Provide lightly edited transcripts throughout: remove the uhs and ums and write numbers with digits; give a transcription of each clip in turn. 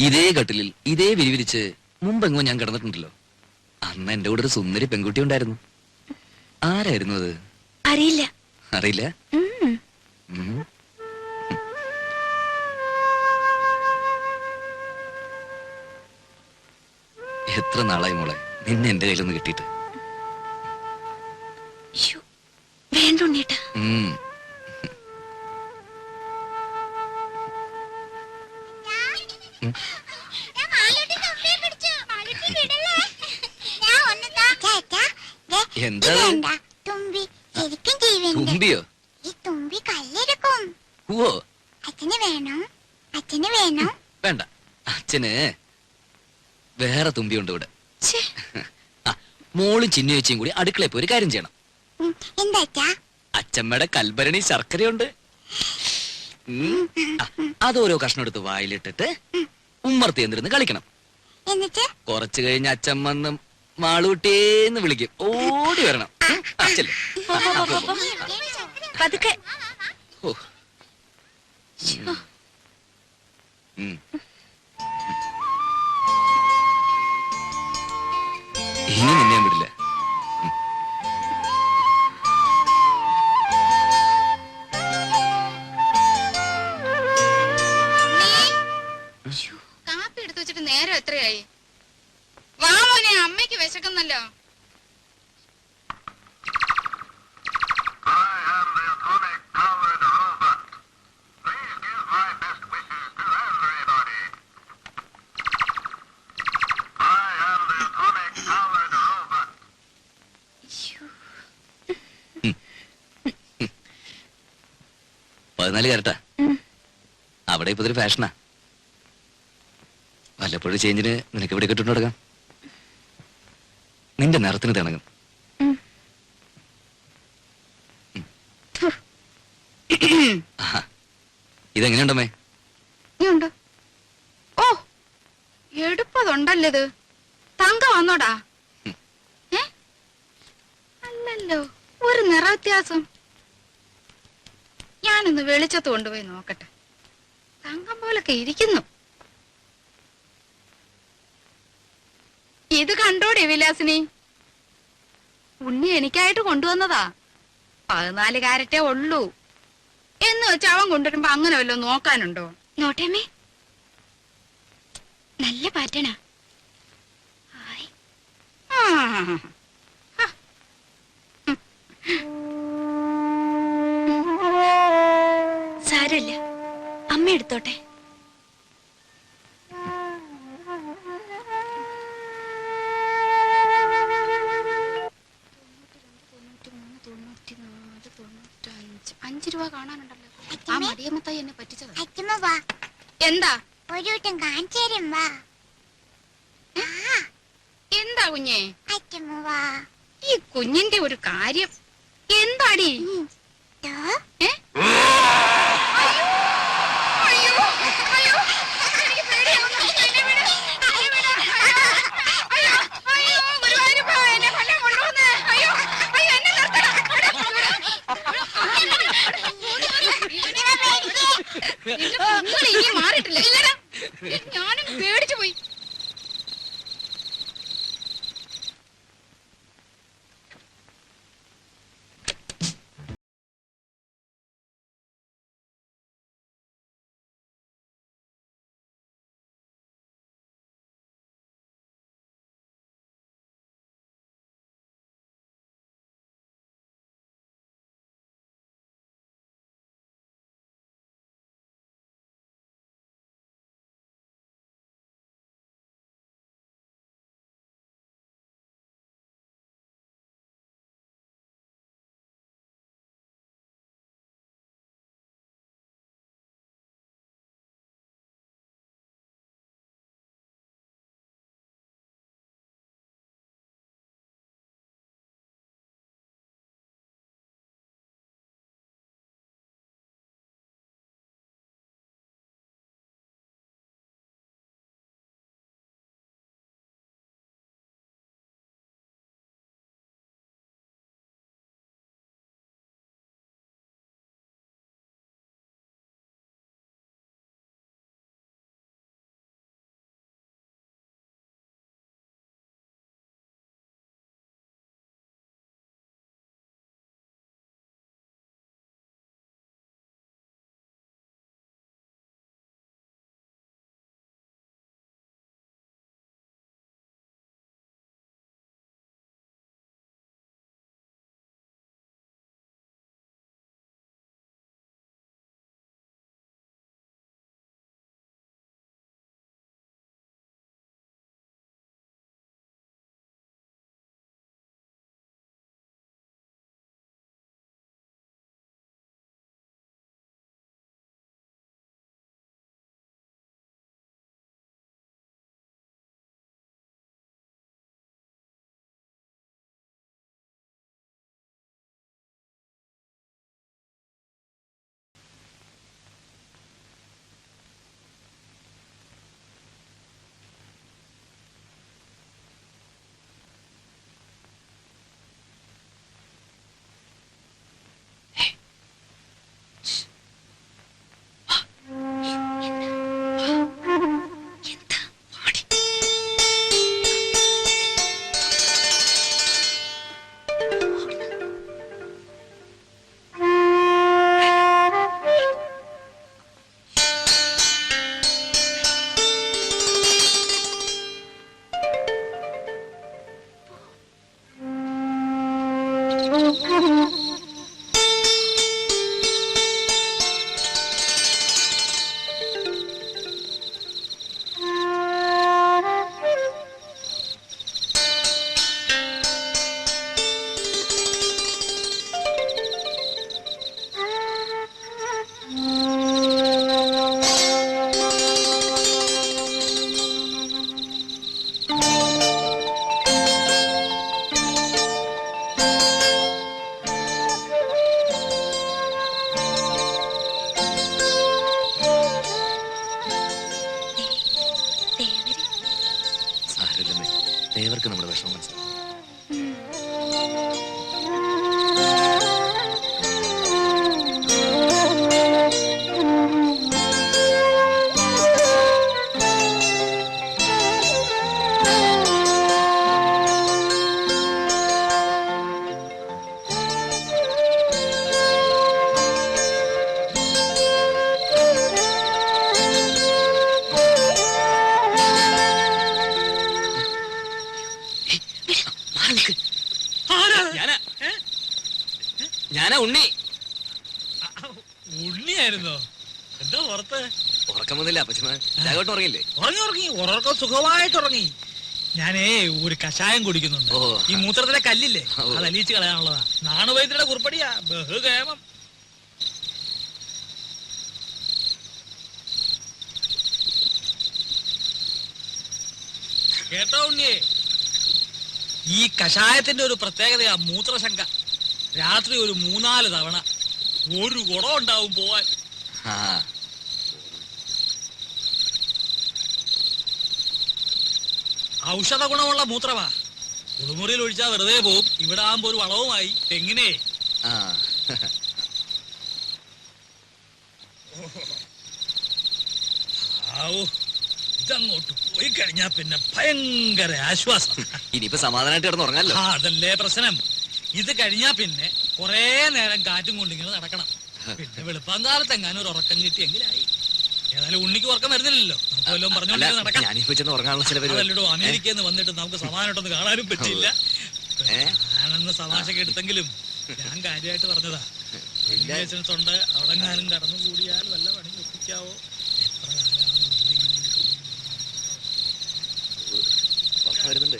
ഇതേ കട്ടിലിൽ ഇതേ വിരിവിരിച്ച് മുമ്പെങ്ങോ ഞാൻ കിടന്നിട്ടുണ്ടല്ലോ. അന്ന് എന്റെ കൂടെ ഒരു സുന്ദരി പെൺകുട്ടി ഉണ്ടായിരുന്നു. ആരായിരുന്നു അത്? അറിയില്ല. അറിയില്ല? എത്ര നാളായി മോളെ നിന്നെ എന്റെ കയ്യിലൊന്ന് കിട്ടിയിട്ട്. വേണ്ട ഉണ്ണീട്ടാ. എന്താ തുമ്പിയോ? വേണ്ട, അച്ഛന് വേറെ തുമ്പിയുണ്ട് ഇവിടെ. മോളും ചിന്നു ചേച്ചിയും കൂടി അടുക്കളയിൽ പോയി ഒരു കാര്യം ചെയ്യണം. അച്ഛമ്മയുടെ കൽഭരണി ശർക്കരയുണ്ട്. അതോരോ കഷ്ണം എടുത്ത് വായിലിട്ടിട്ട് ഉമ്മർത്തി എന്നിരുന്ന് കളിക്കണം. കുറച്ചു കഴിഞ്ഞ് അച്ഛമ്മന്ന് മാളൂട്ടേന്ന് വിളിക്കും. ഓടി വരണം. അച്ഛല്ലേ ഇനി നിന്നെ വിടില്ല. കാപ്പി എടുത്തു വെച്ചിട്ട് നേരം എത്രയായി? വാ മോനെ, അമ്മയ്ക്ക് വിശക്കുന്നല്ലോ. പതിനാല് കരട്ടാ. അവിടെ ഇപ്പൊ ഇതൊരു ഫാഷനാ. വല്ലപ്പോഴും ചേഞ്ചിന് നിനക്ക് ഇവിടെ കിട്ടുന്നു നടക്കാം. നിന്റെ നിറത്തിന് തിണങ്ങും. ഇതെങ്ങനെയുണ്ടമ്മേ? ഓ, എടുപ്പതുണ്ടല്ലോ ഇത്. തങ്കം വന്നോടാ? അല്ലല്ലോ, ഒരു നിറ വ്യത്യാസം. ഞാനൊന്ന് വെളിച്ചത്ത് കൊണ്ടുപോയി നോക്കട്ടെ. തങ്കം പോലൊക്കെ ഇരിക്കുന്നു. ഇത് കണ്ടോടെ വിലാസിനി? ഉണ്ണി എനിക്കായിട്ട് കൊണ്ടുവന്നതാ. 14 കാരറ്റേ ഉള്ളൂ എന്ന് വെച്ച് അവൻ കൊണ്ടുവരുമ്പോ അങ്ങനെ വല്ലോ നോക്കാനുണ്ടോ? നോട്ടേമ്മേ, നല്ല പാറ്റണ. സാരല്ല, അമ്മ എടുത്തോട്ടെ. $5 കാണാനുണ്ടല്ലോ. ആ മടിയമ്മത്തായി എന്നെ പറ്റിച്ചത്. എന്താ? എന്താ കുഞ്ഞേ? ഈ കുഞ്ഞിന്റെ ഒരു കാര്യം എന്താടി? മാറിയിട്ടില്ല. ഞാനും പേടിച്ചു പോയി. ദേവർക്ക് നമ്മുടെ വിഷമം മനസ്സിലാവും. ഞാനാ ഉണ്ണി. ഉണ്ണിയായിരുന്നോ? എന്താ പുറത്ത്? ഉറക്കം വന്നില്ല അപ്പച്ചമ്മ. രാഘവട്ടം ഉറങ്ങില്ലേ? ഉറങ്ങി ഉറക്കം സുഖമായിട്ട് ഉറങ്ങി. ഞാനേ ഒരു കഷായം കുടിക്കുന്നുണ്ട്. ഓ. ഈ മൂത്രത്തിലെ കല്ലില്ലേ, ഓ. അത് അലിയിച്ച് കളയാനുള്ളതാ. നാണുവൈദ്യരുടെ കുറിപ്പടിയാ, ബഹുകേമം. കേട്ടോ ഉണ്ണിയെ, ഈ കഷായത്തിന്റെ ഒരു പ്രത്യേകതയാ മൂത്രശങ്ക. രാത്രി ഒരു 3-4 തവണ ഒരു കുടം ഉണ്ടാവും പോവാൻ. ആ ഔഷധ ഗുണമുള്ള മൂത്രമാ. കുളിമുറിയിൽ ഒഴിച്ചാൽ വെറുതെ പോവും. ഇവിടെ ആകുമ്പോ ഒരു വളവുമായി. എങ്ങനെ ആ ഇതങ്ങോട്ട് പോയി കഴിഞ്ഞാ പിന്നെ ഭയങ്കര ആശ്വാസം. ഇനിയിപ്പോ സമാധാനമായിട്ട് കിടന്ന് ഉറങ്ങാലോ. അതല്ലേ പ്രശ്നം. ഇത് കഴിഞ്ഞാ പിന്നെ കൊറേ നേരം കാറ്റും കൊണ്ടിങ്ങനെ നടക്കണം. പിന്നെ വെളുപ്പാങ്കാലത്തെങ്ങാനും ഒരു ഉറക്കം കിട്ടിയെങ്കിലായി. ഏതായാലും ഉണ്ണിക്ക് ഉറക്കം വരുന്നില്ലല്ലോ. നമുക്ക് വല്ലതും പറഞ്ഞോണ്ട് നടക്കാം. ഞാനിപ്പോ ചെന്ന് ഉറങ്ങാനുള്ള ചില പരിപാടി. അതല്ലോ അമേരിക്കയിൽ നിന്ന് വന്നിട്ട് നമുക്ക് സമാധാനമായിട്ടൊന്ന് കാണാനും പറ്റില്ല. ഞാനെന്ന് തമാശക്ക് എടുത്തെങ്കിലും ഞാൻ കാര്യമായിട്ട് പറഞ്ഞതാ. റിലേഷൻസ് ഉണ്ട്. അവിടെങ്ങാനും കടന്നു കൂടിയാൽ വല്ല പണി ഒപ്പിക്കാവോ? എത്ര കാലമാണ് ഉറക്കം വരുന്നുണ്ട്.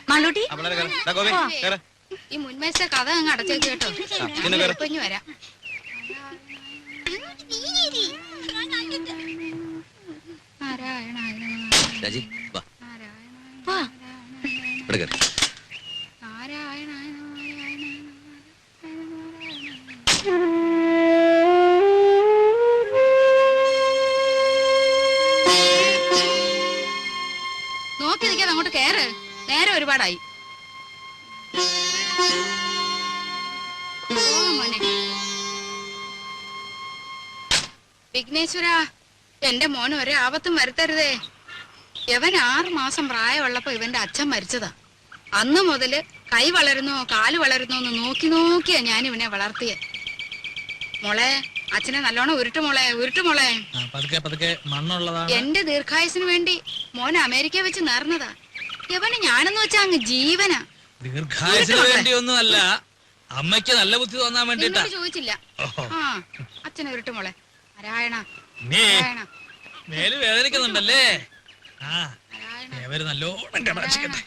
മാളൂട്ടി ഈ മുൻമേശ കഥ അങ്ങ് അടച്ചേക്ക് കേട്ടോ. ഇനി വരാം. രാജി വാ, വാ. ഇവിടെ കയറി. നോക്കി നിൽക്കാതെ അങ്ങോട്ട് കേറ്. നേരെ ഒരുപാടായി. വിഘ്നേശ്വര, എന്റെ മോന് ഒരേ ആപത്തും വരുത്തരുതേ. ഇവൻ 6 മാസം പ്രായമുള്ളപ്പോ ഇവന്റെ അച്ഛൻ മരിച്ചതാ. അന്ന് മുതല് കൈ വളരുന്നോ കാല് വളരുന്നോ എന്ന് നോക്കി നോക്കിയാ ഞാൻ ഇവനെ വളർത്തിയെ. മോളെ, അച്ഛനെ നല്ലോണം ഉരുട്ടുമോളെ, ഉരുട്ടുമോളെ. എന്റെ ദീർഘായുസിന് വേണ്ടി മോൻ അമേരിക്ക വെച്ച് നേർന്നതാ. ഇവന് ഞാനെന്ന് വെച്ചാ അങ്ങ് ജീവനാ. ദീർഘായുസിന് വേണ്ടിയൊന്നുമല്ല, അമ്മയ്ക്ക് നല്ല ബുദ്ധി തോന്നാൻ വേണ്ടിട്ടാ. ചോദിച്ചില്ല. ആ, അച്ഛനെ ഉരുട്ടുമോളെ. നാരായണ മേല് വേദനിക്കുന്നുണ്ടല്ലേ? ആ, നല്ലോണം കടാക്ഷിക്കട്ടെ.